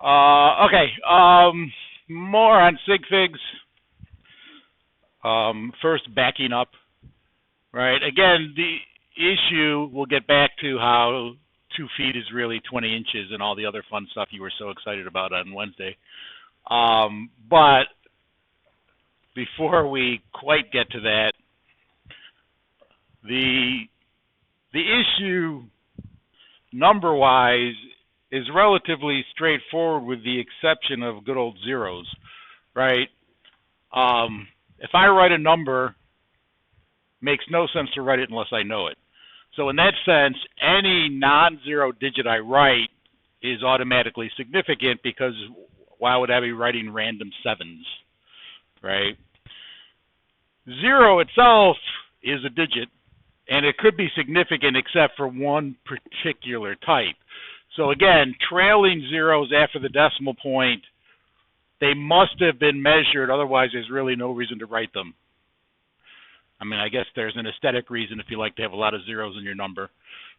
Okay. More on sig figs. First, backing up. Right. Again, the issue. We'll get back to how 2 feet is really 20 inches and all the other fun stuff you were so excited about on Wednesday. But before we quite get to that, the issue number-wise is relatively straightforward, with the exception of good old zeros, right? If I write a number, makes no sense to write it unless I know it. So in that sense, any non-zero digit I write is automatically significant, because why would I be writing random sevens, right? Zero itself is a digit, and it could be significant except for one particular type. So again, trailing zeros after the decimal point, they must have been measured, otherwise there's really no reason to write them. I mean, I guess there's an aesthetic reason if you like to have a lot of zeros in your number,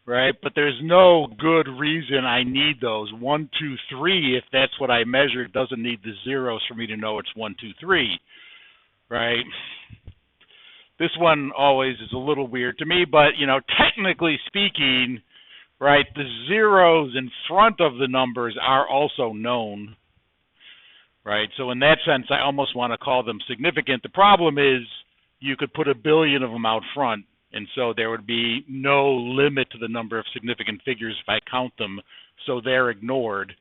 right? But there's no good reason I need those. 1, 2, 3, if that's what I measured, doesn't need the zeros for me to know it's 1, 2, 3, right? This one always is a little weird to me, but, technically speaking, right, the zeros in front of the numbers are also known, right? So in that sense, I almost want to call them significant. The problem is you could put a billion of them out front, and so there would be no limit to the number of significant figures if I count them, so they're ignored.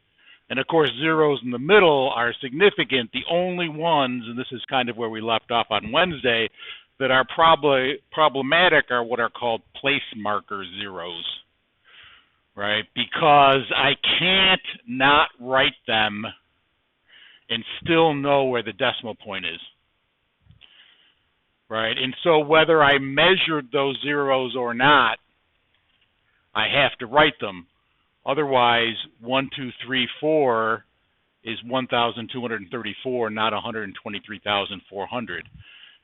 And of course, zeros in the middle are significant. The only ones, and this is kind of where we left off on Wednesday, that are problematic are what are called place marker zeros, right? Because I can't not write them and still know where the decimal point is, right? And so whether I measured those zeros or not, I have to write them. Otherwise, 1, 2, 3, 4 is 1,234, not 123,400.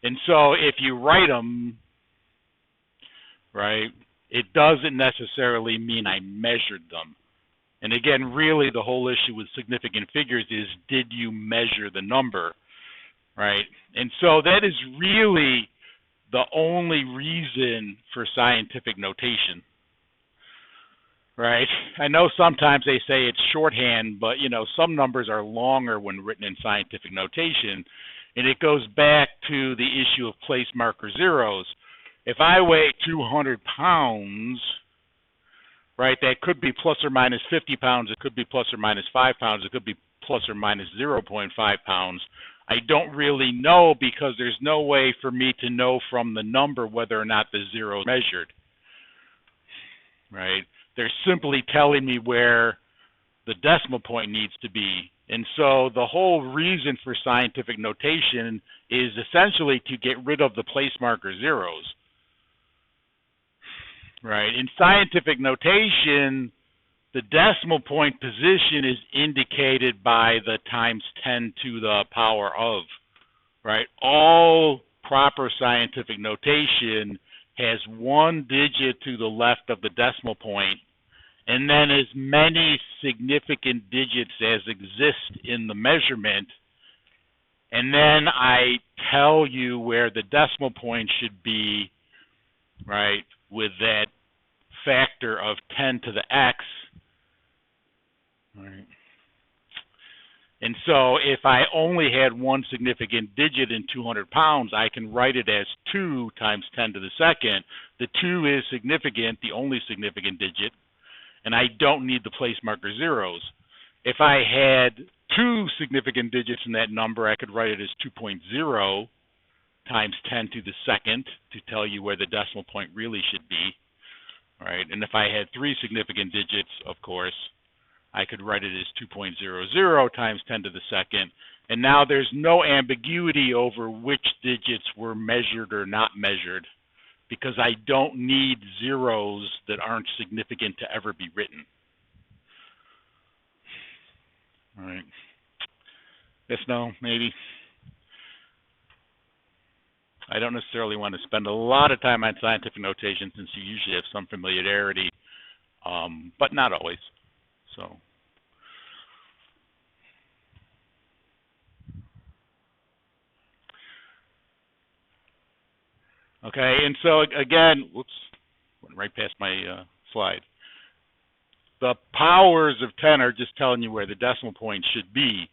And so if you write them, right, it doesn't necessarily mean I measured them. And again, really the whole issue with significant figures is, did you measure the number, right? And so that is really the only reason for scientific notation, right? I know sometimes they say it's shorthand, but, some numbers are longer when written in scientific notation. And it goes back to the issue of place marker zeros. If I weigh 200 pounds, right, that could be plus or minus 50 pounds. It could be plus or minus 5 pounds. It could be plus or minus 0.5 pounds. I don't really know, because there's no way for me to know from the number whether or not the zero is measured, right? They're simply telling me where the decimal point needs to be. And so the whole reason for scientific notation is essentially to get rid of the place marker zeros, right? In scientific notation, the decimal point position is indicated by the times 10 to the power of, right? All proper scientific notation has one digit to the left of the decimal point, and then as many significant digits as exist in the measurement, and then I tell you where the decimal point should be, right, with that factor of 10 to the x, right? And so if I only had one significant digit in 200 pounds, I can write it as 2 times 10 to the second. The 2 is significant, the only significant digit, and I don't need the place marker zeros. If I had 2 significant digits in that number, I could write it as 2.0 times 10 to the second to tell you where the decimal point really should be, right? And if I had 3 significant digits, of course, I could write it as 2.00 times 10 to the second. And now there's no ambiguity over which digits were measured or not measured, because I don't need zeros that aren't significant to ever be written. All right. Yes, no, maybe. I don't necessarily want to spend a lot of time on scientific notation, since you usually have some familiarity, but not always. So, Okay, and so again, whoops, went right past my slide. The powers of 10 are just telling you where the decimal point should be.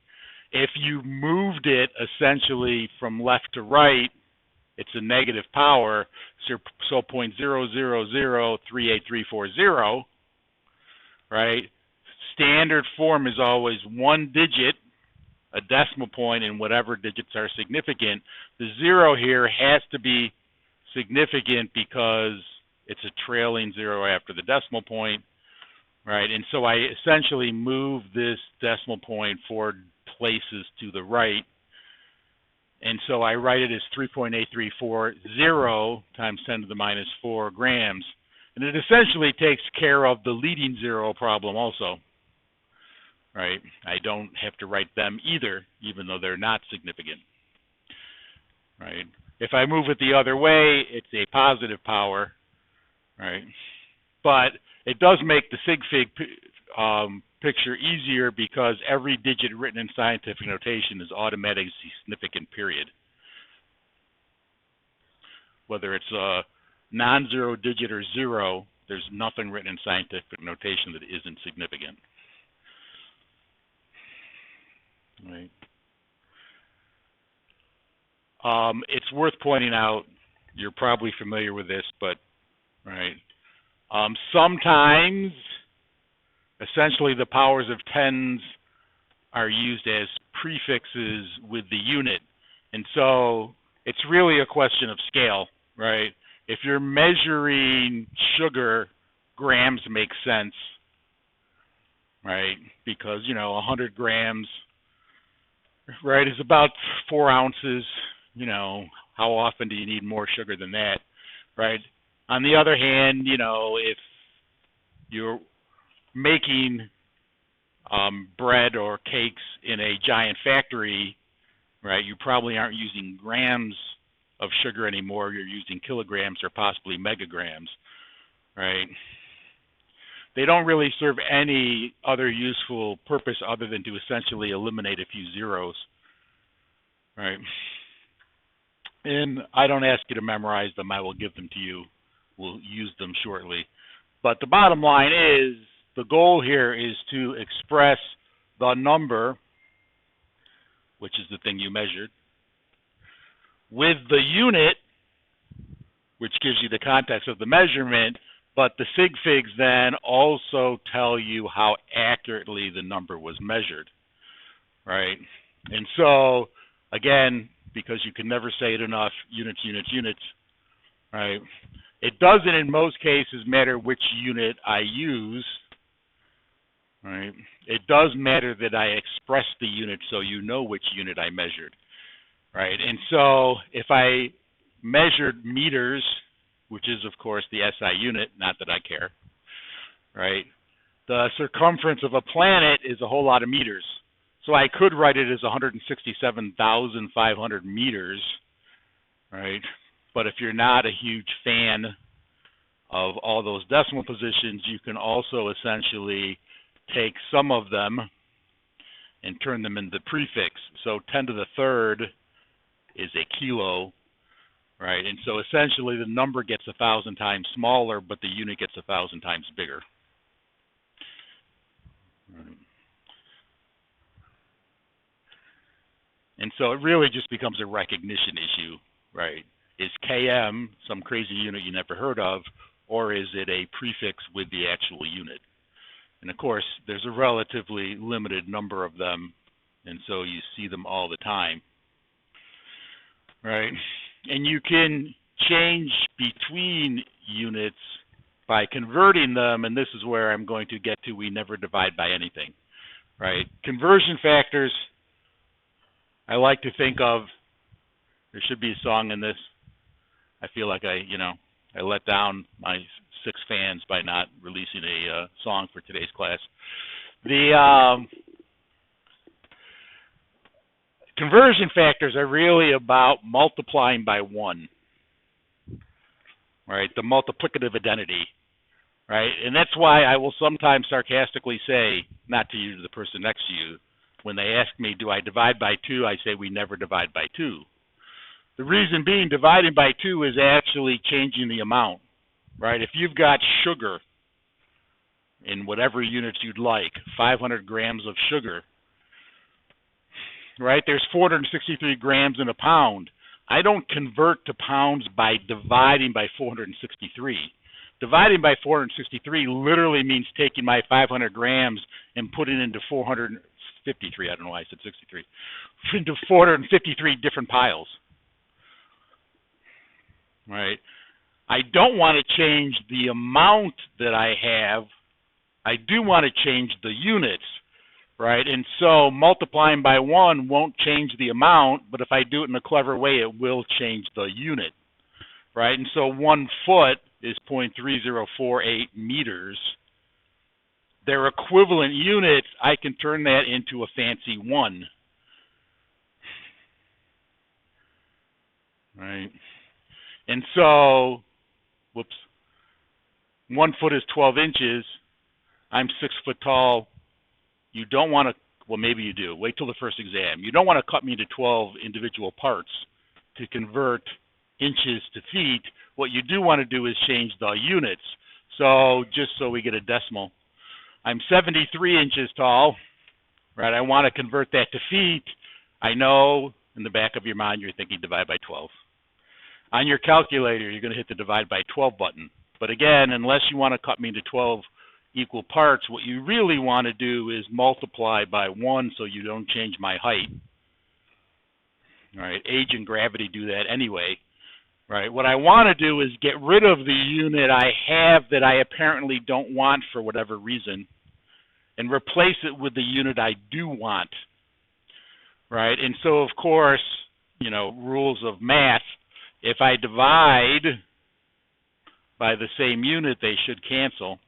If you moved it essentially from left to right, it's a negative power, so 0.0003830, right? Standard form is always one digit, a decimal point, and whatever digits are significant. The 0 here has to be significant because it's a trailing 0 after the decimal point, right? And so I essentially move this decimal point 4 places to the right. And so I write it as 3.8340 times 10 to the minus 4 grams. And it essentially takes care of the leading 0 problem also, right? I don't have to write them either, even though they're not significant, right? If I move it the other way, it's a positive power, right? But it does make the sig fig picture easier because every digit written in scientific notation is automatically significant, period. Whether it's a non-zero digit or 0, there's nothing written in scientific notation that isn't significant. Right. It's worth pointing out, you're probably familiar with this, but right. Sometimes essentially the powers of 10s are used as prefixes with the unit. And so it's really a question of scale, right? If you're measuring sugar, grams make sense, right? Because, 100 grams, right, is about 4 ounces. How often do you need more sugar than that, right? On the other hand, if you're making bread or cakes in a giant factory, right, you probably aren't using grams of sugar anymore. You're using kilograms or possibly megagrams, right? They don't really serve any other useful purpose other than to essentially eliminate a few zeros, right? And I don't ask you to memorize them. I will give them to you. We'll use them shortly. But the bottom line is, the goal here is to express the number, which is the thing you measured, with the unit, which gives you the context of the measurement, but the sig figs then also tell you how accurately the number was measured, right? And so, again, because you can never say it enough, units, units, units, right? It doesn't in most cases matter which unit I use, right? It does matter that I express the unit so you know which unit I measured, right? And so if I measured meters, which is of course the SI unit, not that I care, right? The circumference of a planet is a whole lot of meters. So I could write it as 167,500 meters, right? But if you're not a huge fan of all those decimal positions, you can also essentially take some of them and turn them into prefix. So 10 to the third is a kilo, right? And so essentially the number gets 1,000 times smaller, but the unit gets 1,000 times bigger. Right. And so it really just becomes a recognition issue, right? Is km some crazy unit you never heard of, or is it a prefix with the actual unit? And of course, there's a relatively limited number of them, and so you see them all the time, right? And you can change between units by converting them, and this is where I'm going to get to we never divide by anything, right? Conversion factors, I like to think of, there should be a song in this. I feel like I let down my 6 fans by not releasing a song for today's class. The conversion factors are really about multiplying by 1, right? The multiplicative identity, right? And that's why I will sometimes sarcastically say, not to you, to the person next to you, when they ask me, do I divide by 2? I say we never divide by 2, The reason being, dividing by 2 is actually changing the amount, right? If you've got sugar in whatever units you'd like, 500 grams of sugar, right? There's 463 grams in a pound. I don't convert to pounds by dividing by 463. Dividing by 463 literally means taking my 500 grams and putting it into 453. I don't know why I said 63. Into 453 different piles, right? I don't want to change the amount that I have. I do want to change the units, right? And so multiplying by 1 won't change the amount, but if I do it in a clever way, it will change the unit, right? And so 1 foot is 0.3048 meters. Their equivalent units, I can turn that into a fancy 1, right? And so, whoops, 1 foot is 12 inches. I'm 6 foot tall. You don't want to, well, maybe you do. Wait till the first exam. You don't want to cut me into 12 individual parts to convert inches to feet. What you do want to do is change the units. So just so we get a decimal, I'm 73 inches tall, right? I want to convert that to feet. I know in the back of your mind you're thinking divide by 12. On your calculator, you're going to hit the divide by 12 button. But again, unless you want to cut me into 12 equal parts, what you really want to do is multiply by 1 so you don't change my height. All right, age and gravity do that anyway. Right, what I want to do is get rid of the unit I have that I apparently don't want for whatever reason and replace it with the unit I do want. Right, and so of course, you know, rules of math, if I divide by the same unit, they should cancel.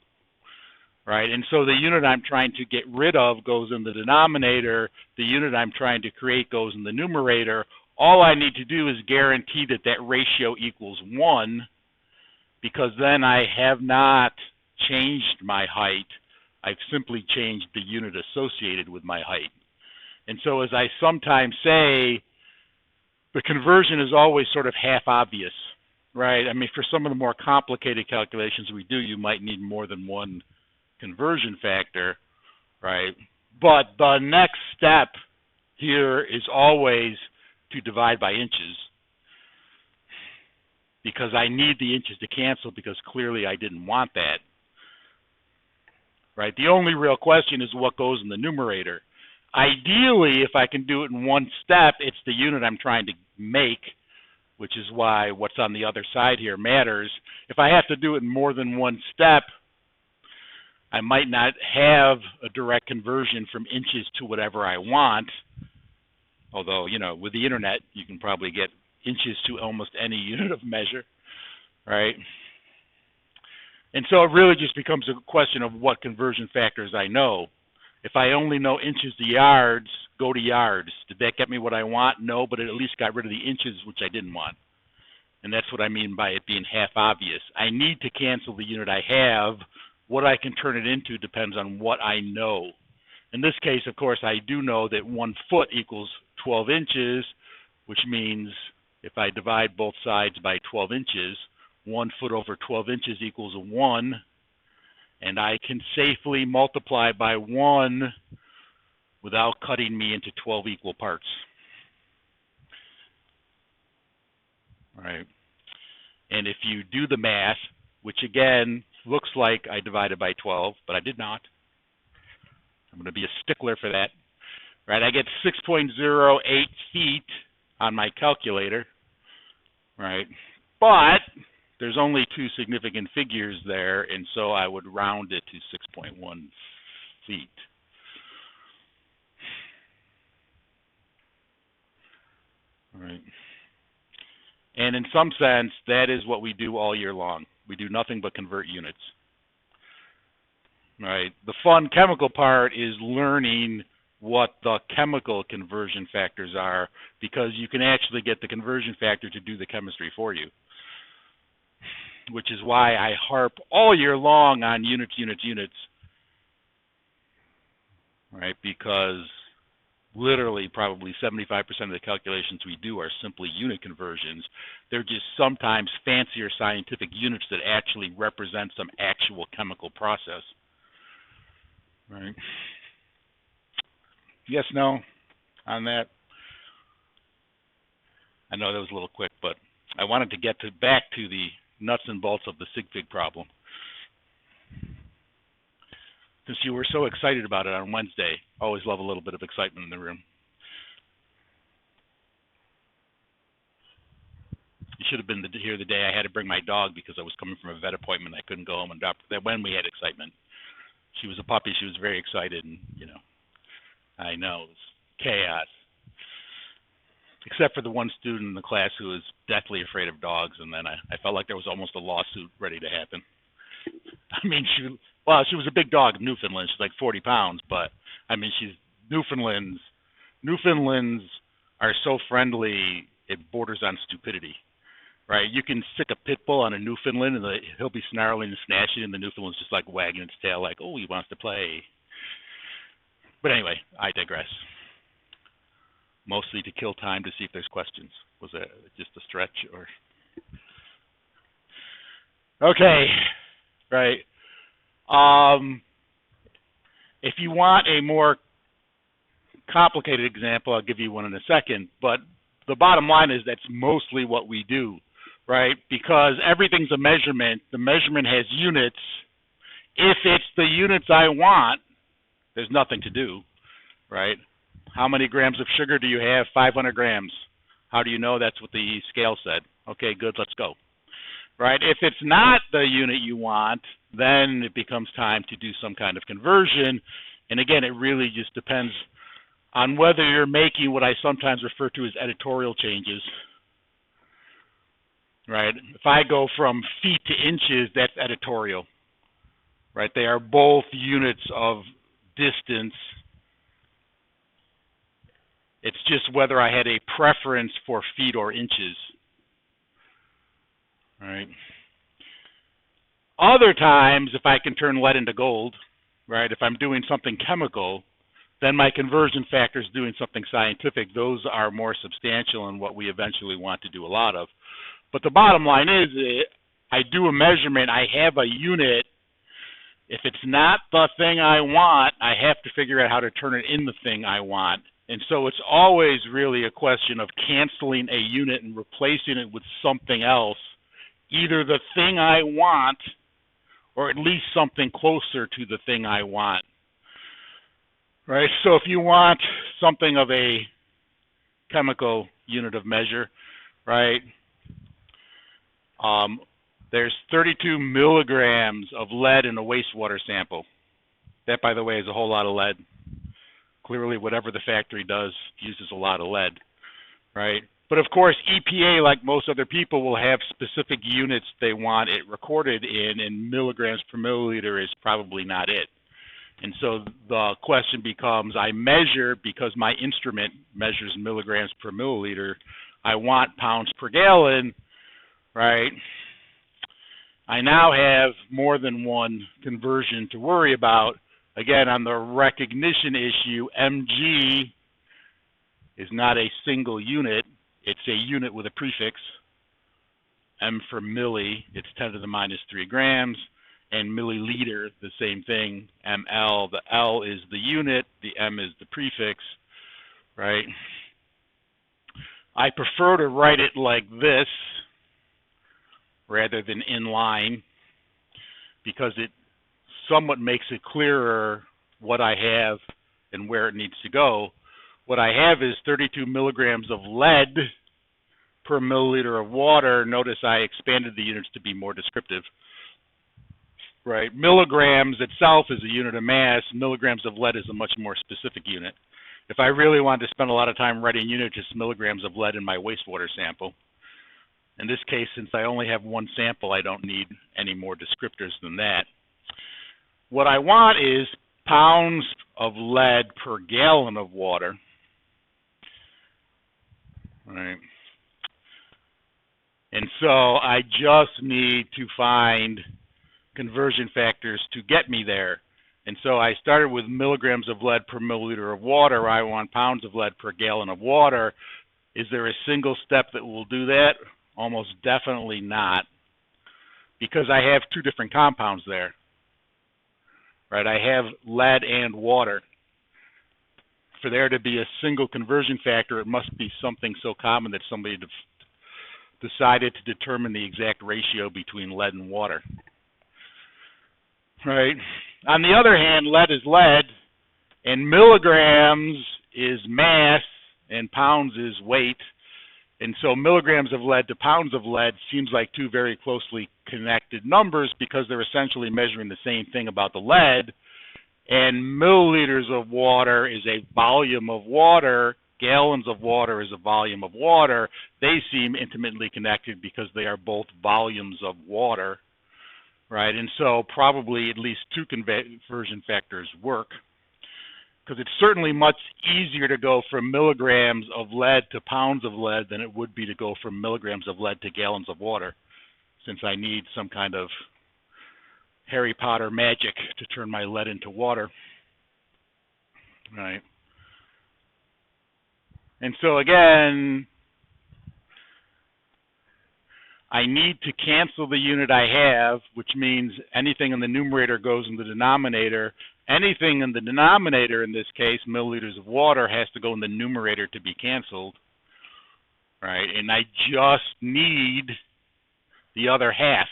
Right, and so the unit I'm trying to get rid of goes in the denominator, the unit I'm trying to create goes in the numerator. All I need to do is guarantee that that ratio equals 1, because then I have not changed my height. I've simply changed the unit associated with my height. And so as I sometimes say, the conversion is always sort of half obvious, right? I mean, for some of the more complicated calculations we do, you might need more than one conversion factor, right? But the next step here is always to divide by inches, because I need the inches to cancel, because clearly I didn't want that, right? The only real question is what goes in the numerator. Ideally, if I can do it in one step, it's the unit I'm trying to make, which is why what's on the other side here matters. If I have to do it in more than one step, I might not have a direct conversion from inches to whatever I want. Although, you know, with the internet, you can probably get inches to almost any unit of measure, right? And so it really just becomes a question of what conversion factors I know. If I only know inches to yards, go to yards. Did that get me what I want? No, but it at least got rid of the inches, which I didn't want. And that's what I mean by it being half obvious. I need to cancel the unit I have. What I can turn it into depends on what I know. In this case, of course, I do know that 1 foot equals 12 inches, which means if I divide both sides by 12 inches, 1 foot over 12 inches equals 1, and I can safely multiply by 1 without cutting me into 12 equal parts. All right. And if you do the math, which again looks like I divided by 12, but I did not. I'm going to be a stickler for that. Right, I get 6.08 feet on my calculator, right? But there's only 2 significant figures there, and so I would round it to 6.1 feet. All right. And in some sense, that is what we do all year long. We do nothing but convert units. Right. The fun chemical part is learning what the chemical conversion factors are, because you can actually get the conversion factor to do the chemistry for you, which is why I harp all year long on units, right? Because literally probably 75% of the calculations we do are simply unit conversions. They're just sometimes fancier scientific units that actually represent some actual chemical process. Right? Yes, no on that? I know that was a little quick, but I wanted to get back to the nuts and bolts of the sig fig problem. Since you were so excited about it on Wednesday, always love a little bit of excitement in the room. You should have been here the day I had to bring my dog because I was coming from a vet appointment. I couldn't go home and adopt that when we had excitement. She was a puppy. She was very excited, and I know it was chaos. Except for the one student in the class who was deathly afraid of dogs, and then I felt like there was almost a lawsuit ready to happen. I mean, she was a big dog, Newfoundland. She's like 40 pounds, but I mean, Newfoundlands are so friendly, it borders on stupidity, right? You can stick a pit bull on a Newfoundland, and he'll be snarling and snatching, and the Newfoundland's just like wagging its tail like, oh, he wants to play. But anyway, I digress. Mostly to kill time to see if there's questions. Was that just a stretch, or? Okay, right. If you want a more complicated example, I'll give you one in a second, but the bottom line is that's mostly what we do, right? Because everything's a measurement. The measurement has units. If it's the units I want, there's nothing to do, right? How many grams of sugar do you have? 500 grams. How do you know? That's what the scale said. Okay, good, let's go. Right? If it's not the unit you want, then it becomes time to do some kind of conversion. And again, it really just depends on whether you're making what I sometimes refer to as editorial changes. Right? If I go from feet to inches, that's editorial. Right? They are both units of distance. It's just whether I had a preference for feet or inches. Right. Other times, if I can turn lead into gold, right, if I'm doing something chemical, then my conversion factor is doing something scientific. Those are more substantial and what we eventually want to do a lot of. But the bottom line is, I do a measurement, I have a unit. If it's not the thing I want, I have to figure out how to turn it in the thing I want. And so it's always really a question of canceling a unit and replacing it with something else, either the thing I want or at least something closer to the thing I want. Right? So if you want something of a chemical unit of measure, right, there's 32 milligrams of lead in a wastewater sample. That, by the way, is a whole lot of lead. Clearly, whatever the factory does uses a lot of lead, right? But of course, EPA, like most other people, will have specific units they want it recorded in, and milligrams per milliliter is probably not it. And so the question becomes, I measure, because my instrument measures milligrams per milliliter, I want pounds per gallon, right? I now have more than one conversion to worry about. Again, on the recognition issue, mg is not a single unit. It's a unit with a prefix. M for milli, it's 10 to the minus 3 grams. And milliliter, the same thing. ml, the L is the unit, the M is the prefix, right? I prefer to write it like this rather than in line, because it somewhat makes it clearer what I have and where it needs to go. What I have is 32 milligrams of lead per milliliter of water. Notice I expanded the units to be more descriptive. Right, milligrams itself is a unit of mass. Milligrams of lead is a much more specific unit. If I really wanted to spend a lot of time writing units, it's milligrams of lead in my wastewater sample. In this case, since I only have one sample, I don't need any more descriptors than that. What I want is pounds of lead per gallon of water. Right. And so I just need to find conversion factors to get me there. And so I started with milligrams of lead per milliliter of water. I want pounds of lead per gallon of water. Is there a single step that will do that? Almost definitely not, because I have two different compounds there. Right? I have lead and water. For there to be a single conversion factor, it must be something so common that somebody decided to determine the exact ratio between lead and water. Right? On the other hand, lead is lead, and milligrams is mass, and pounds is weight. And so milligrams of lead to pounds of lead seems like two very closely connected numbers because they're essentially measuring the same thing about the lead. And milliliters of water is a volume of water. Gallons of water is a volume of water. They seem intimately connected because they are both volumes of water, right? And so probably at least two conversion factors work, because it's certainly much easier to go from milligrams of lead to pounds of lead than it would be to go from milligrams of lead to gallons of water, since I need some kind of Harry Potter magic to turn my lead into water, right? And so again, I need to cancel the unit I have, which means anything in the numerator goes in the denominator. Anything in the denominator, in this case, milliliters of water, has to go in the numerator to be canceled, right? And I just need the other half,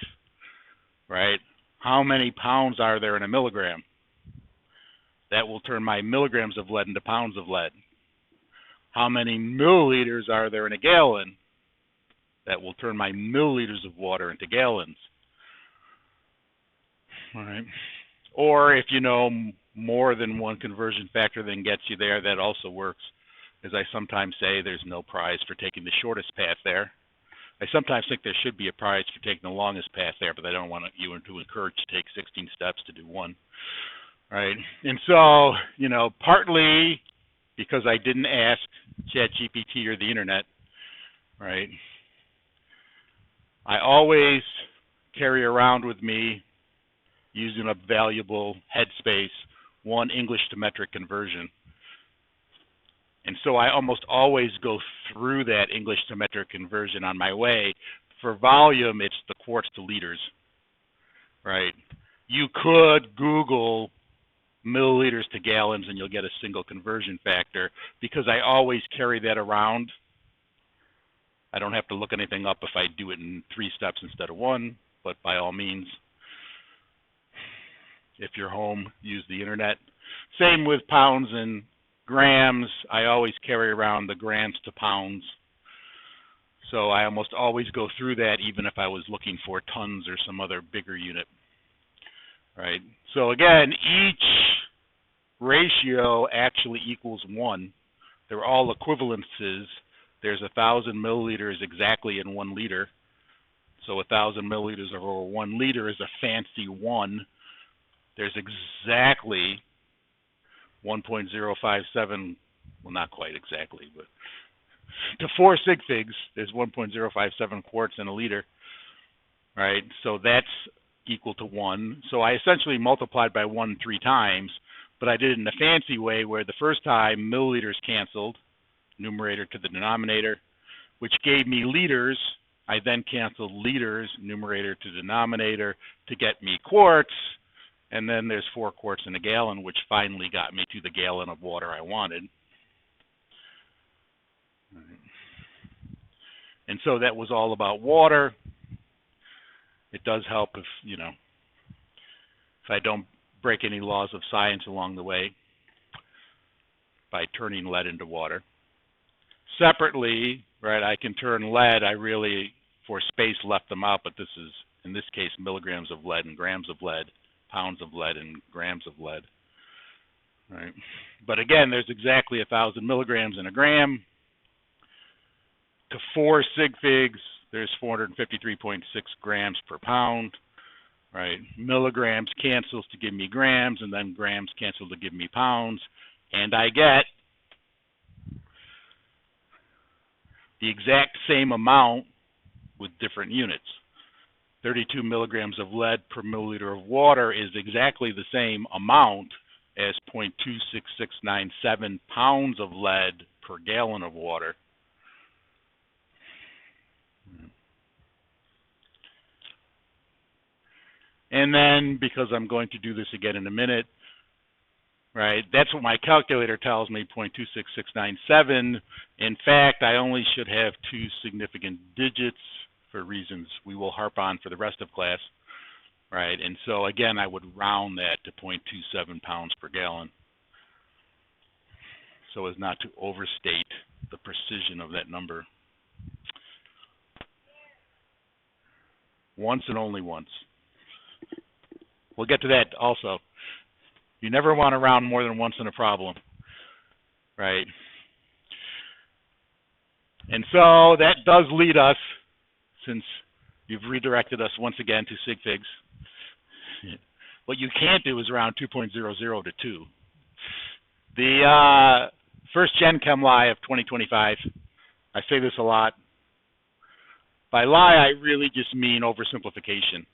right? How many pounds are there in a milligram? That will turn my milligrams of lead into pounds of lead. How many milliliters are there in a gallon? That will turn my milliliters of water into gallons. All right. Or if you know more than one conversion factor than gets you there, that also works. As I sometimes say, there's no prize for taking the shortest path there. I sometimes think there should be a prize for taking the longest path there, but I don't want you to encourage to take 16 steps to do one. Right? And so, you know, partly because I didn't ask ChatGPT or the internet, right? I always carry around with me, using a valuable headspace, one English to metric conversion. And so I almost always go through that English to metric conversion on my way. For volume, it's the quarts to liters, right? You could Google milliliters to gallons and you'll get a single conversion factor, because I always carry that around. I don't have to look anything up if I do it in 3 steps instead of 1, but by all means, if you're home, use the internet. Same with pounds and grams. I always carry around the grams to pounds. So I almost always go through that, even if I was looking for tons or some other bigger unit. Right? So again, each ratio actually equals 1. They're all equivalences. There's 1,000 milliliters exactly in 1 liter. So 1,000 milliliters over 1 liter is a fancy 1. There's exactly 1.057, well, not quite exactly, but to 4 sig figs, there's 1.057 quarts in a liter, right? So that's equal to 1. So I essentially multiplied by 1 3 times, but I did it in a fancy way where the first time milliliters canceled, numerator to the denominator, which gave me liters. I then canceled liters, numerator to denominator, to get me quarts. And then there's 4 quarts in a gallon, which finally got me to the gallon of water I wanted. And so that was all about water. It does help if, you know, if I don't break any laws of science along the way by turning lead into water. Separately, right, I can turn lead. I really, for space, left them out, but this is, in this case, milligrams of lead and grams of lead, pounds of lead and grams of lead. Right. But again, there's exactly 1,000 milligrams in a gram. To 4 sig figs, there's 453.6 grams per pound. Right. Milligrams cancels to give me grams, and then grams cancel to give me pounds. And I get the exact same amount with different units. 32 milligrams of lead per milliliter of water is exactly the same amount as 0.26697 pounds of lead per gallon of water. And then, because I'm going to do this again in a minute, right, that's what my calculator tells me, 0.26697. In fact, I only should have 2 significant digits for reasons we will harp on for the rest of class, right? And so, again, I would round that to 0.27 pounds per gallon so as not to overstate the precision of that number. Once and only once. We'll get to that also. You never want to round more than once in a problem, right? And so that does lead us, since you've redirected us once again to sig figs. What you can't do is round 2.00 to 2. The first Gen Chem lie of 2025, I say this a lot. By lie, I really just mean oversimplification,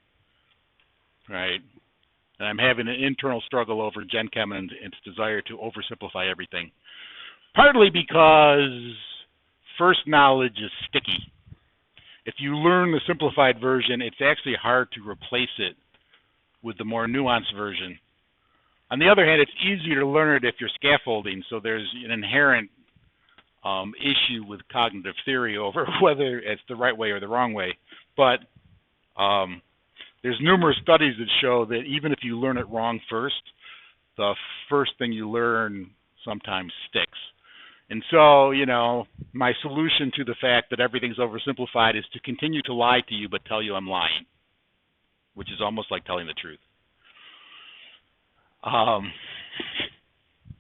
right? And I'm having an internal struggle over Gen Chem and its desire to oversimplify everything. Partly because first knowledge is sticky. If you learn the simplified version, it's actually hard to replace it with the more nuanced version. On the other hand, it's easier to learn it if you're scaffolding, so there's an inherent issue with cognitive theory over whether it's the right way or the wrong way. But there's numerous studies that show that even if you learn it wrong first, the first thing you learn sometimes sticks. And so, you know, my solution to the fact that everything's oversimplified is to continue to lie to you but tell you I'm lying, which is almost like telling the truth.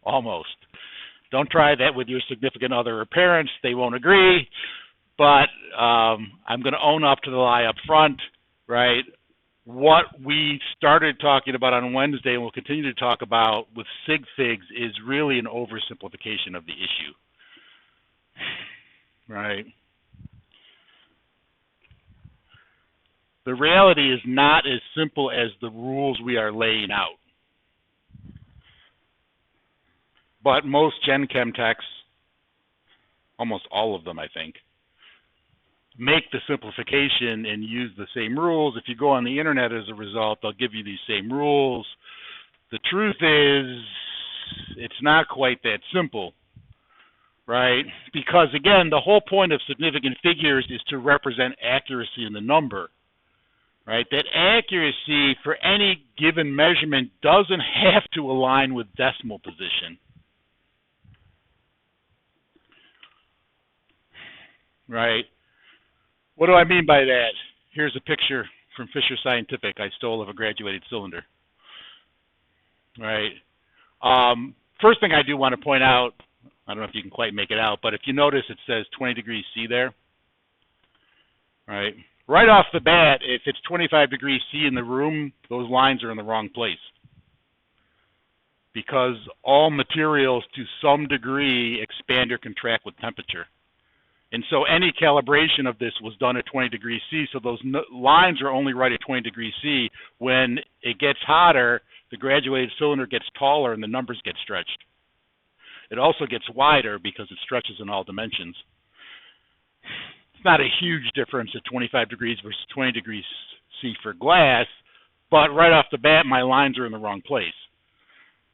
Almost. Don't try that with your significant other or parents. They won't agree. But I'm going to own up to the lie up front, right? What we started talking about on Wednesday and we'll continue to talk about with sig figs is really an oversimplification of the issue, right? The reality is not as simple as the rules we are laying out. But most Gen Chem texts, almost all of them I think, make the simplification and use the same rules. If you go on the internet as a result, they'll give you these same rules. The truth is, it's not quite that simple, right? Because again, the whole point of significant figures is to represent accuracy in the number, right? That accuracy for any given measurement doesn't have to align with decimal position. Right? What do I mean by that? Here's a picture from Fisher Scientific I stole of a graduated cylinder. Right? First thing I do want to point out, I don't know if you can quite make it out, but if you notice it says 20 degrees C there. Right? Right off the bat, if it's 25 degrees C in the room, those lines are in the wrong place. Because all materials to some degree expand or contract with temperature. And so any calibration of this was done at 20 degrees C, so those lines are only right at 20 degrees C. When it gets hotter, the graduated cylinder gets taller and the numbers get stretched. It also gets wider because it stretches in all dimensions. It's not a huge difference at 25 degrees versus 20 degrees C for glass, but right off the bat, my lines are in the wrong place,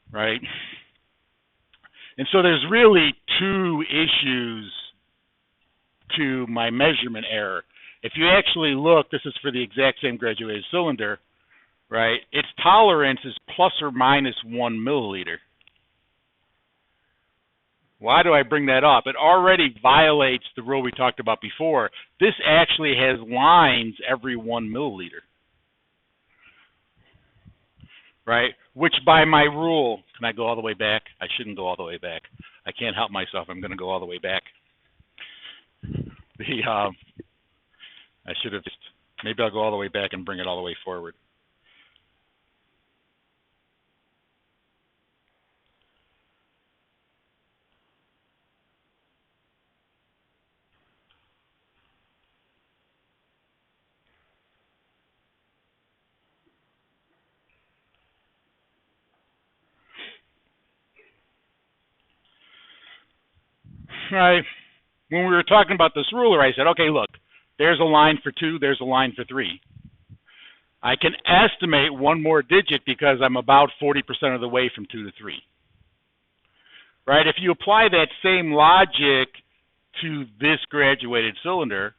right? And so there's really two issues to my measurement error. If you actually look, this is for the exact same graduated cylinder, right? Its tolerance is plus or minus 1 milliliter. Why do I bring that up? It already violates the rule we talked about before. This actually has lines every 1 milliliter, right? Which by my rule, can I go all the way back? I shouldn't go all the way back. I can't help myself. I'm going to go all the way back. I should have just, maybe I'll go all the way back and bring it all the way forward. right? When we were talking about this ruler, I said, okay, look, there's a line for 2, there's a line for 3. I can estimate one more digit because I'm about 40% of the way from 2 to 3. Right? If you apply that same logic to this graduated cylinder,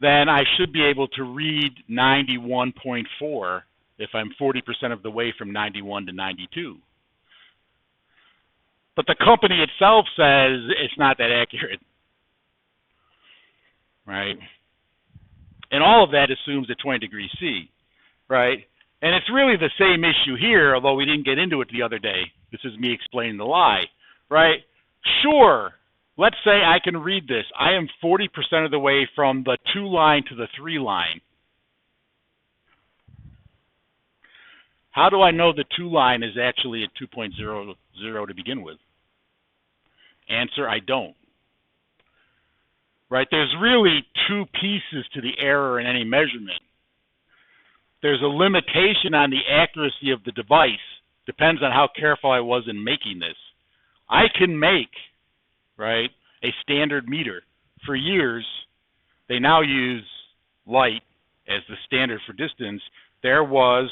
then I should be able to read 91.4 if I'm 40% of the way from 91 to 92. But the company itself says it's not that accurate. Right? And all of that assumes a 20 degrees C. Right? And it's really the same issue here, although we didn't get into it the other day. This is me explaining the lie. Right? Sure. Let's say I can read this. I am 40% of the way from the 2 line to the 3 line. How do I know the 2 line is actually at 2.00 to begin with? Answer, I don't. Right? There's really 2 pieces to the error in any measurement. There's a limitation on the accuracy of the device. Depends on how careful I was in making this. I can make, right, a standard meter. For years, they now use light as the standard for distance. There was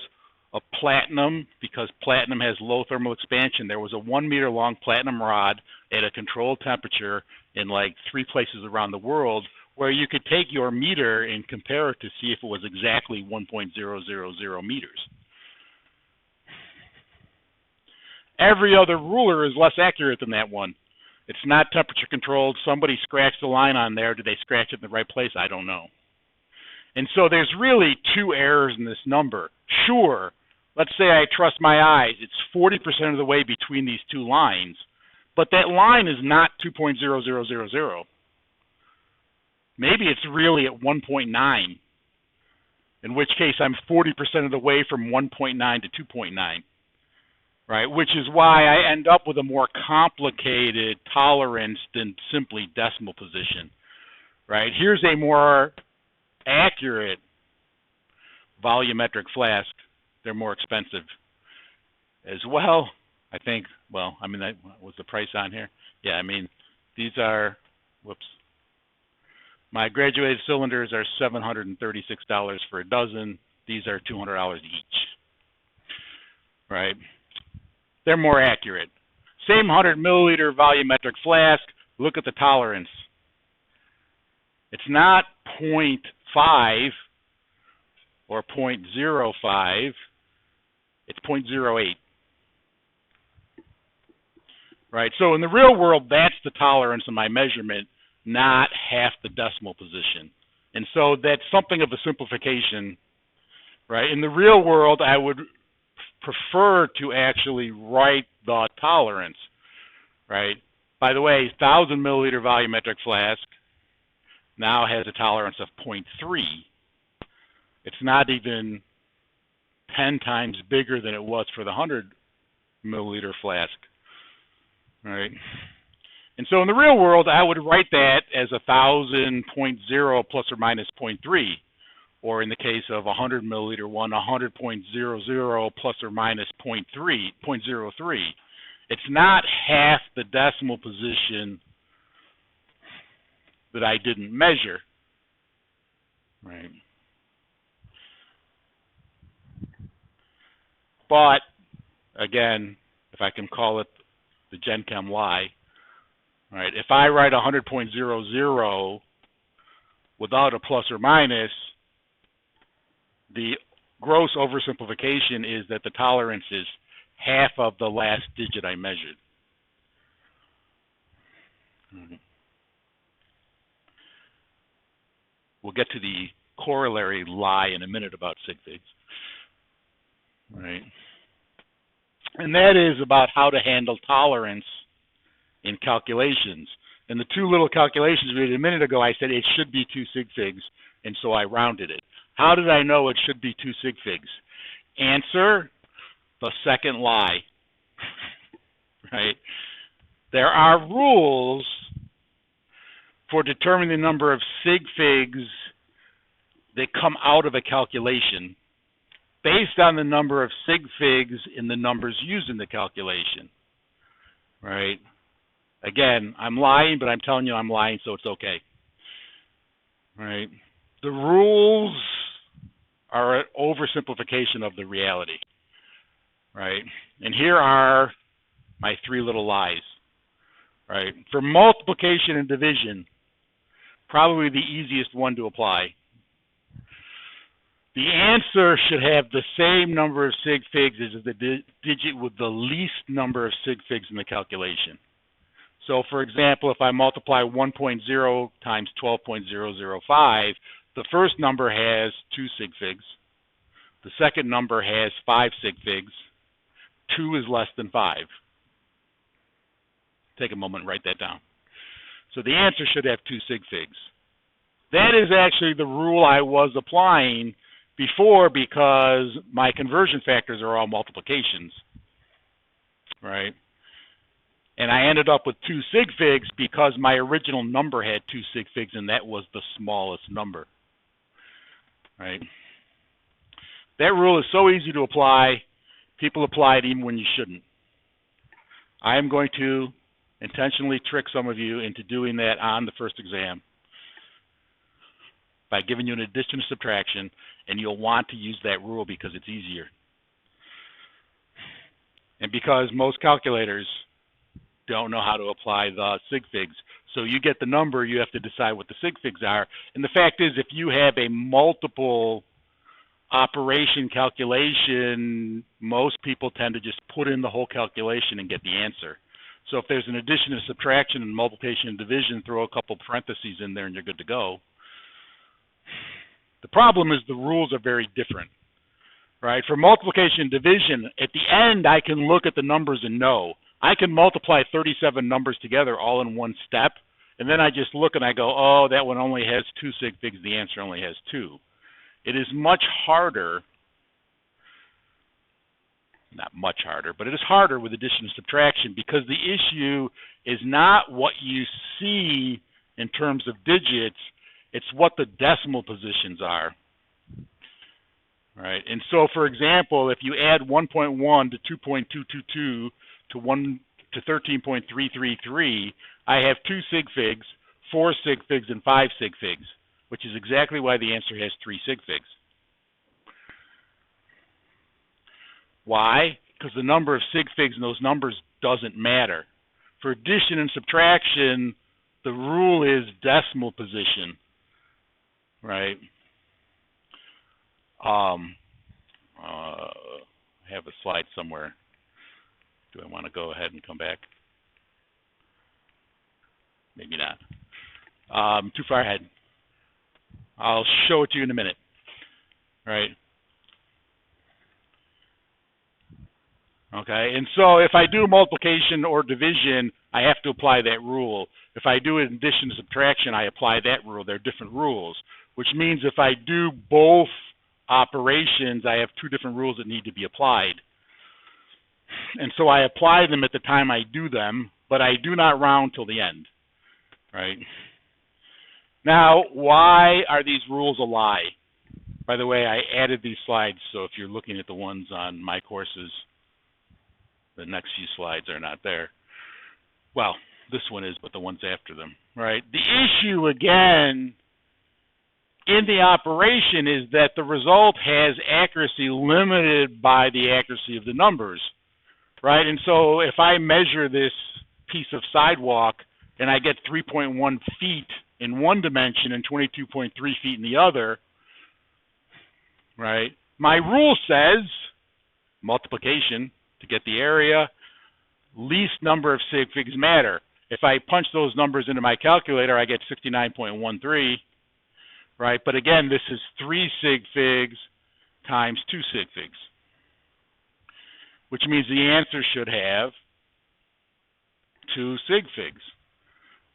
a platinum, because platinum has low thermal expansion, there was a 1 meter long platinum rod at a controlled temperature in like 3 places around the world where you could take your meter and compare it to see if it was exactly 1.000 meters. Every other ruler is less accurate than that one. It's not temperature controlled. Somebody scratched the line on there. Did they scratch it in the right place? I don't know. And so there's really 2 errors in this number. Sure, let's say I trust my eyes. It's 40% of the way between these 2 lines. But that line is not 2.0000. Maybe it's really at 1.9, in which case I'm 40% of the way from 1.9 to 2.9. Right, which is why I end up with a more complicated tolerance than simply decimal position. Right, here's a more accurate volumetric flask. They're more expensive as well. I think, well, I mean, was the price on here? Yeah, I mean, these are, whoops. My graduated cylinders are $736 for a dozen. These are $200 each. Right? They're more accurate. Same 100 milliliter volumetric flask. Look at the tolerance. It's not 0.5 or 0.05. It's 0.08. Right? So in the real world, that's the tolerance of my measurement, not half the decimal position. And so that's something of a simplification. Right? In the real world, I would prefer to actually write the tolerance, right? By the way, 1,000 milliliter volumetric flask now has a tolerance of 0.3. It's not even 10 times bigger than it was for the 100 milliliter flask, right? And so in the real world, I would write that as 1,000.0 plus or minus 0.3. Or in the case of a 100 milliliter one, 100.00 plus or minus 0.03. It's not half the decimal position that I didn't measure, right? But, again, if I can call it the Gen Chem lie, right? If I write 100.00 without a plus or minus, the gross oversimplification is that the tolerance is half of the last digit I measured. We'll get to the corollary lie in a minute about sig figs. Right? And that is about how to handle tolerance in calculations. And the 2 little calculations we did a minute ago, I said it should be 2 sig figs, and so I rounded it. How did I know it should be 2 sig figs? Answer, the second lie. Right? There are rules for determining the number of sig figs that come out of a calculation based on the number of sig figs in the numbers used in the calculation. Right? Again, I'm lying, but I'm telling you I'm lying, so it's okay. Right? The rules are an oversimplification of the reality. Right? And here are my three little lies. Right? For multiplication and division, probably the easiest one to apply. The answer should have the same number of sig figs as the digit with the least number of sig figs in the calculation. So, for example, if I multiply 1.0 times 12.005, the first number has 2 sig figs. The second number has 5 sig figs. 2 is less than 5. Take a moment and write that down. So the answer should have 2 sig figs. That is actually the rule I was applying before, because my conversion factors are all multiplications, right? And I ended up with 2 sig figs because my original number had 2 sig figs, and that was the smallest number, right? That rule is so easy to apply. People apply it even when you shouldn't. I am going to intentionally trick some of you into doing that on the first exam by giving you an addition or subtraction, and you'll want to use that rule because it's easier. And because most calculators don't know how to apply the sig figs. So you get the number, you have to decide what the sig figs are. And the fact is, if you have a multiple operation calculation, most people tend to just put in the whole calculation and get the answer. So if there's an addition and subtraction and multiplication and division, throw a couple parentheses in there and you're good to go. The problem is the rules are very different, right? For multiplication and division, at the end, I can look at the numbers and know. I can multiply 37 numbers together all in one step, and then I just look and I go, oh, that one only has 2 sig figs, the answer only has 2. It is much harder, not much harder, but it is harder with addition and subtraction, because the issue is not what you see in terms of digits, it's what the decimal positions are, right? And so, for example, if you add 1.1 to 2.222 to 13.333, I have 2 sig figs, 4 sig figs, and 5 sig figs, which is exactly why the answer has 3 sig figs. Why? Because the number of sig figs in those numbers doesn't matter. For addition and subtraction, the rule is decimal position, right? I have a slide somewhere. Do I want to go ahead and come back? Maybe not. Too far ahead. I'll show it to you in a minute, right? Okay, and so if I do multiplication or division, I have to apply that rule. If I do addition and subtraction, I apply that rule. They're different rules, which means if I do both operations, I have 2 different rules that need to be applied. And so I apply them at the time I do them, but I do not round till the end, right? Now, why are these rules a lie? By the way, I added these slides, so if you're looking at the ones on my courses, the next few slides are not there. Well, this one is, but the ones after them, right? The issue, again, in the operation is that the result has accuracy limited by the accuracy of the numbers, right? And so if I measure this piece of sidewalk and I get 3.1 feet in one dimension and 22.3 feet in the other, right? My rule says multiplication to get the area, least number of sig figs matter. If I punch those numbers into my calculator, I get 69.13, right? But again, this is 3 sig figs times 2 sig figs, which means the answer should have 2 sig figs,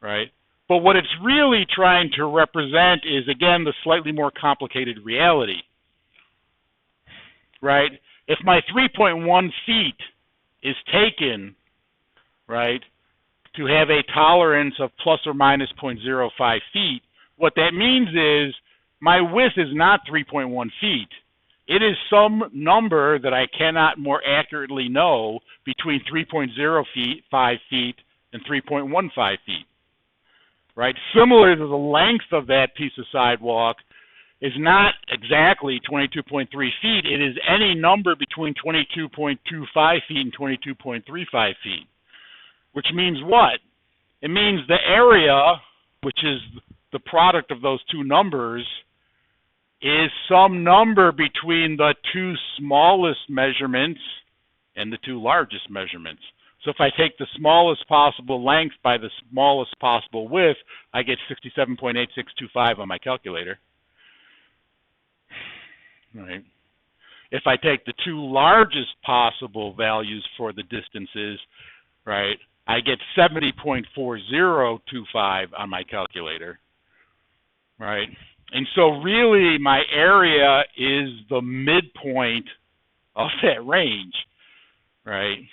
right? But what it's really trying to represent is, again, the slightly more complicated reality, right? If my 3.1 feet is taken, right, to have a tolerance of plus or minus 0.05 feet, what that means is my width is not 3.1 feet. It is some number that I cannot more accurately know between 3.05 feet and 3.15 feet, right? Similar to the length of that piece of sidewalk is not exactly 22.3 feet. It is any number between 22.25 feet and 22.35 feet, which means what? It means the area, which is the product of those two numbers, is some number between the two smallest measurements and the two largest measurements. So if I take the smallest possible length by the smallest possible width, I get 67.8625 on my calculator. Right. If I take the two largest possible values for the distances, right, I get 70.4025 on my calculator. Right. And so really my area is the midpoint of that range, right?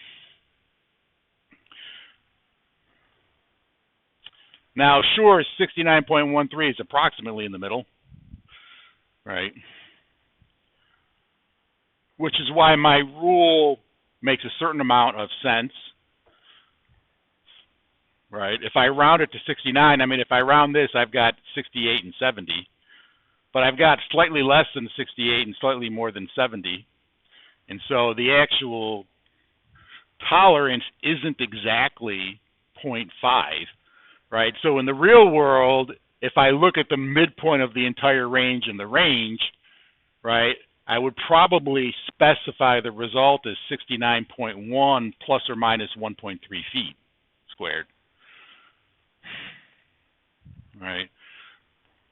Now, sure, 69.13 is approximately in the middle, right? Which is why my rule makes a certain amount of sense, right? If I round it to 69, I mean, if I round this, I've got 68 and 70. But I've got slightly less than 68 and slightly more than 70. And so the actual tolerance isn't exactly 0.5, right? So in the real world, if I look at the midpoint of the entire range and the range, right, I would probably specify the result as 69.1 plus or minus 1.3 feet squared, right?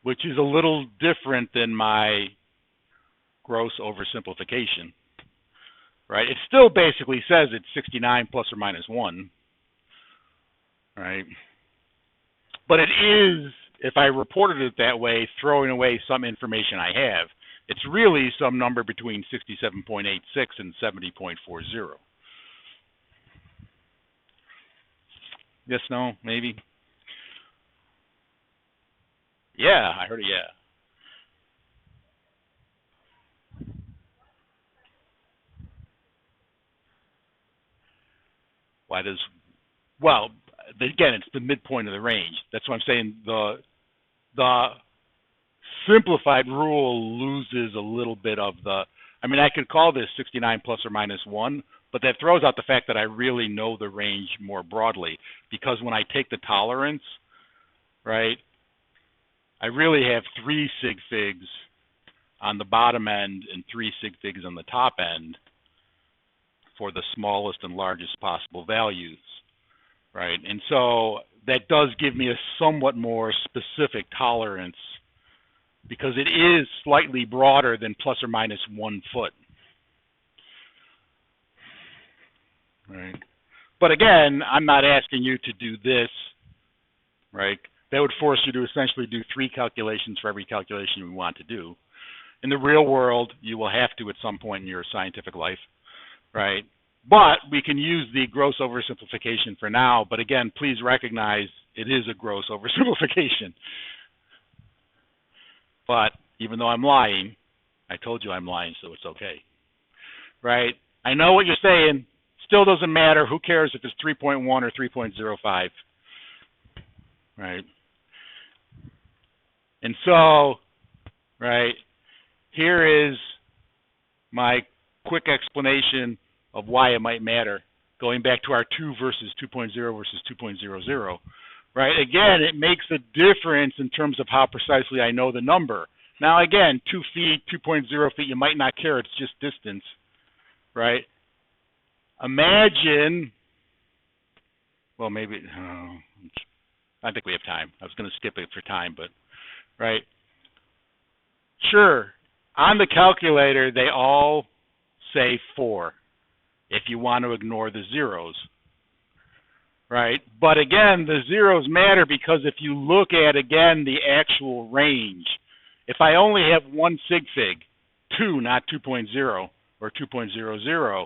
Which is a little different than my gross oversimplification, right? It still basically says it's 69 plus or minus 1, right? But it is, if I reported it that way, throwing away some information I have. It's really some number between 67.86 and 70.40. Yes, no, maybe? Yeah, I heard a yeah. Why does, well, again, it's the midpoint of the range. That's what I'm saying. The simplified rule loses a little bit of the, I mean, I could call this 69 plus or minus 1, but that throws out the fact that I really know the range more broadly, because when I take the tolerance, right, I really have 3 sig figs on the bottom end and 3 sig figs on the top end for the smallest and largest possible values, right? And so that does give me a somewhat more specific tolerance, because it is slightly broader than plus or minus 1 foot, right? But again, I'm not asking you to do this, right? That would force you to essentially do 3 calculations for every calculation you want to do. In the real world, you will have to at some point in your scientific life, right? But we can use the gross oversimplification for now. But again, please recognize it is a gross oversimplification. But even though I'm lying, I told you I'm lying, so it's okay, right? I know what you're saying. Still doesn't matter. Who cares if it's 3.1 or 3.05, right? And so, right, here is my quick explanation of why it might matter, going back to our 2 versus 2.0 versus 2.00, right? Again, it makes a difference in terms of how precisely I know the number. Now, again, 2 feet, 2.0 feet, you might not care. It's just distance, right? Imagine, well, maybe, I think we have time. I was going to skip it for time, but, right? Sure, on the calculator, they all say 4 if you want to ignore the zeros, right? But again, the zeros matter, because if you look at, again, the actual range, if I only have 1 sig fig, 2, not 2.0 or 2.00,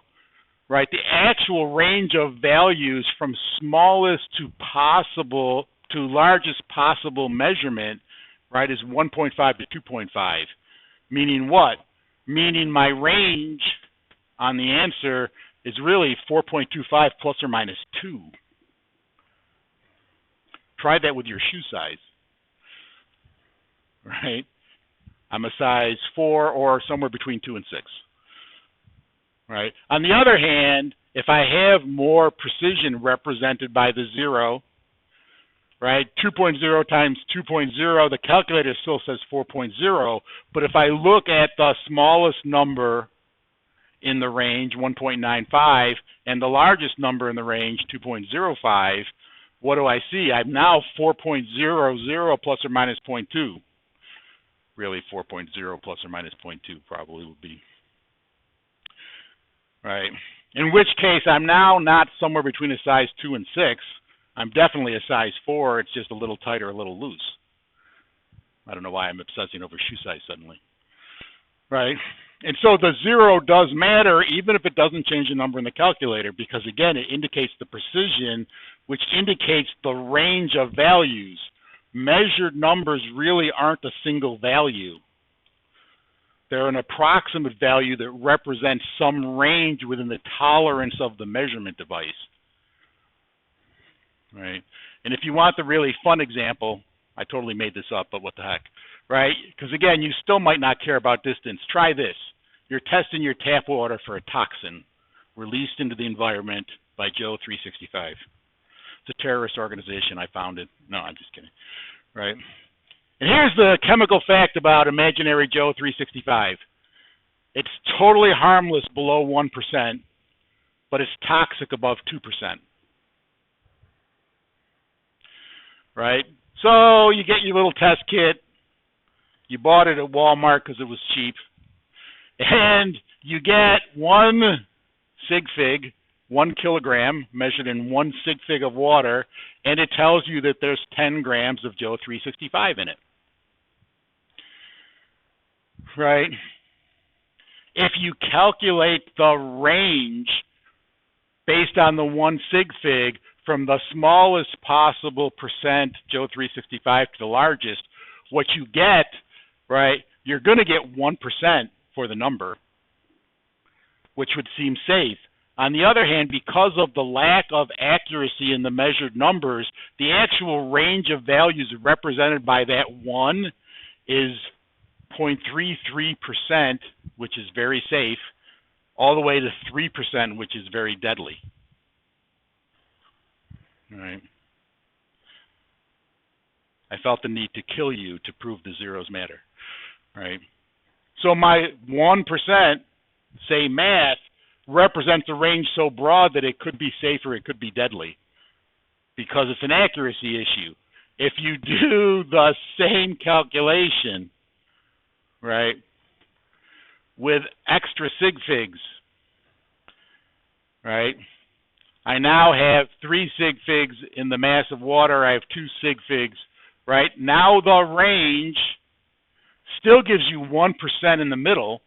right, the actual range of values from smallest to possible to largest possible measurement, right, is 1.5 to 2.5. Meaning what? Meaning my range on the answer is really 4.25 plus or minus 2. Try that with your shoe size, right? I'm a size 4 or somewhere between 2 and 6, right? On the other hand, if I have more precision represented by the 0, right, 2.0 times 2.0, the calculator still says 4.0, but if I look at the smallest number in the range, 1.95, and the largest number in the range, 2.05, what do I see? I'm now 4.00 plus or minus 0.2. Really 4.0 plus or minus 0.2 probably would be. Right. In which case, I'm now not somewhere between a size 2 and 6. I'm definitely a size 4. It's just a little tighter, a little loose. I don't know why I'm obsessing over shoe size suddenly. Right. And so the 0 does matter, even if it doesn't change the number in the calculator, because, again, it indicates the precision, which indicates the range of values. Measured numbers really aren't a single value. They're an approximate value that represents some range within the tolerance of the measurement device. Right? And if you want the really fun example, I totally made this up, but what the heck, right? Because again, you still might not care about distance. Try this. You're testing your tap water for a toxin released into the environment by Joe 365. It's a terrorist organization. I founded. No, I'm just kidding. Right? And here's the chemical fact about imaginary Joe 365. It's totally harmless below 1%, but it's toxic above 2%. Right? So you get your little test kit. You bought it at Walmart because it was cheap. And you get 1 sig fig, 1 kilogram, measured in 1 sig fig of water, and it tells you that there's 10 grams of Joe 365 in it. Right? If you calculate the range based on the 1 sig fig from the smallest possible percent Joe 365 to the largest, what you get, right, you're going to get 1% for the number, which would seem safe. On the other hand, because of the lack of accuracy in the measured numbers, the actual range of values represented by that 1 is 0.33%, which is very safe, all the way to 3%, which is very deadly. All right. I felt the need to kill you to prove the zeros matter. All right. So my 1%, say math, represents a range so broad that it could be safe or it could be deadly because it's an accuracy issue. If you do the same calculation, right, with extra sig figs, right, I now have 3 sig figs in the mass of water. I have 2 sig figs, right? Now the range still gives you 1% in the middle,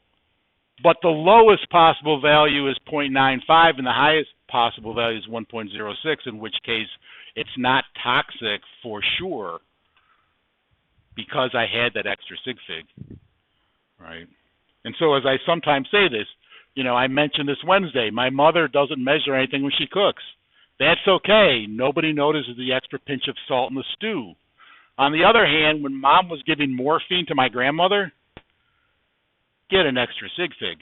but the lowest possible value is 0.95 and the highest possible value is 1.06, in which case it's not toxic for sure because I had that extra sig fig, right? And so as I sometimes say this, you know, I mentioned this Wednesday, my mother doesn't measure anything when she cooks. That's okay. Nobody notices the extra pinch of salt in the stew. On the other hand, when Mom was giving morphine to my grandmother, get an extra sig fig,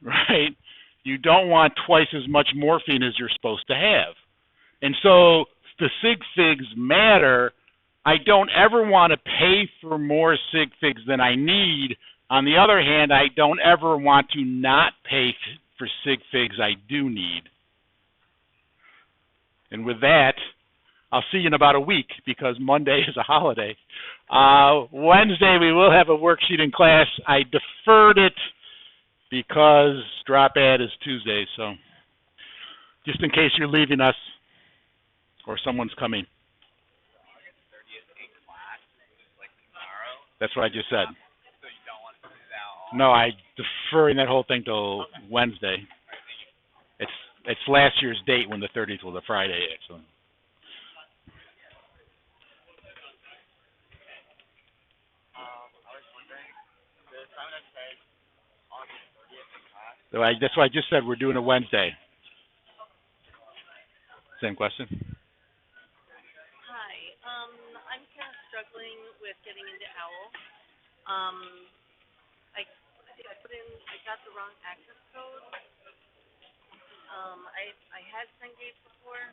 right? You don't want twice as much morphine as you're supposed to have. And so the sig figs matter. I don't ever want to pay for more sig figs than I need. On the other hand, I don't ever want to not pay for sig figs I do need. And with that, I'll see you in about a week because Monday is a holiday. Wednesday, we will have a worksheet in class. I deferred it because drop ad is Tuesday, so just in case you're leaving us or someone's coming. That's what I just said. No, I'm deferring that whole thing till Wednesday. It's last year's date when the 30th was a Friday, actually. So that's why I just said we're doing a Wednesday. Same question? Powell. I think I got the wrong access code. I had Cengage before.